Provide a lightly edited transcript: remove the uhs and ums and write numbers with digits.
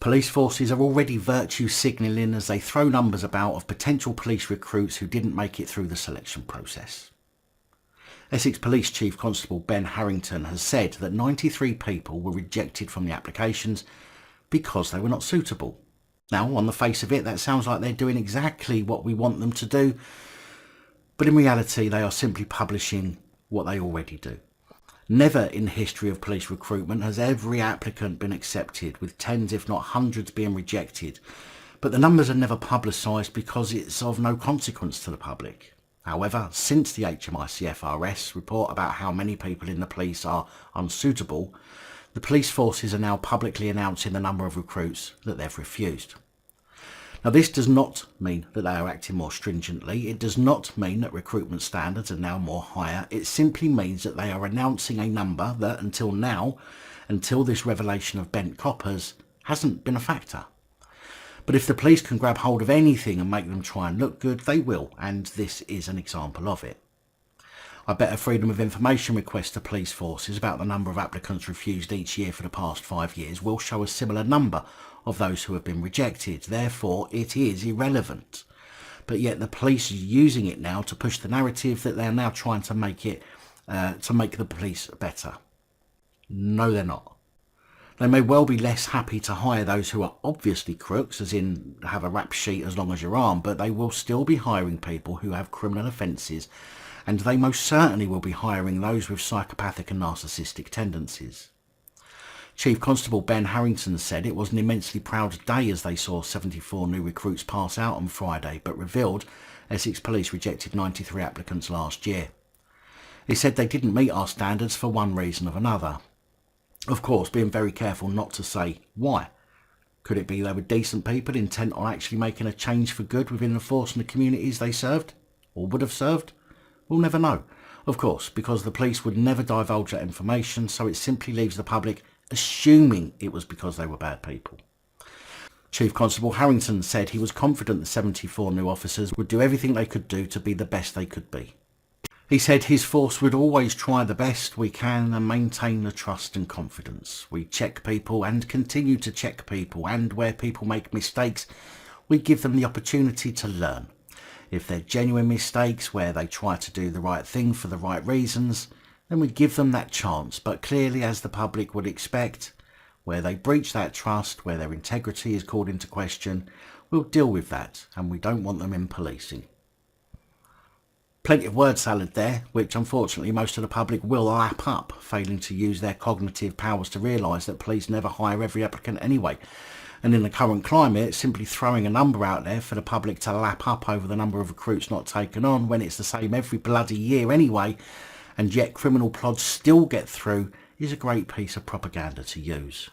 Police forces are already virtue signalling as they throw numbers about of potential police recruits who didn't make it through the selection process. Essex Police Chief Constable Ben Harrington has said that 93 people were rejected from the applications because they were not suitable. Now, on the face of it, that sounds like they're doing exactly what we want them to do, but in reality they are simply publishing what they already do. Never in the history of police recruitment has every applicant been accepted, with tens if not hundreds being rejected, but the numbers are never publicised because it's of no consequence to the public. However, since the HMICFRS report about how many people in the police are unsuitable, the police forces are now publicly announcing the number of recruits that they've refused. Now, this does not mean that they are acting more stringently. It does not mean that recruitment standards are now more higher. It simply means that they are announcing a number that until now, until this revelation of bent coppers, hasn't been a factor. But if the police can grab hold of anything and make them try and look good, they will, and this is an example of it. I bet a Freedom of Information request to police forces about the number of applicants refused each year for the past 5 years will show a similar number of those who have been rejected. Therefore, it is irrelevant. But yet the police are using it now to push the narrative that they're now trying to make the police better. No, they're not. They may well be less happy to hire those who are obviously crooks, as in have a rap sheet as long as your arm, but they will still be hiring people who have criminal offences, and they most certainly will be hiring those with psychopathic and narcissistic tendencies. Chief Constable Ben Harrington said it was an immensely proud day as they saw 74 new recruits pass out on Friday, but revealed Essex Police rejected 93 applicants last year. He said they didn't meet our standards for one reason or another. Of course, being very careful not to say why. Could it be they were decent people intent on actually making a change for good within the force and the communities they served, or would have served? We'll never know, of course, because the police would never divulge that information, so it simply leaves the public assuming it was because they were bad people. Chief Constable Harrington said he was confident the 74 new officers would do everything they could do to be the best they could be. He said his force would always try the best we can and maintain the trust and confidence. We check people and continue to check people, and where people make mistakes, we give them the opportunity to learn. If they're genuine mistakes where they try to do the right thing for the right reasons, then we give them that chance. But clearly, as the public would expect, where they breach that trust, where their integrity is called into question, we'll deal with that, and we don't want them in policing. Plenty of word salad there, which unfortunately most of the public will lap up, failing to use their cognitive powers to realise that police never hire every applicant anyway. And in the current climate, simply throwing a number out there for the public to lap up over the number of recruits not taken on when it's the same every bloody year anyway, and yet criminal plods still get through, is a great piece of propaganda to use.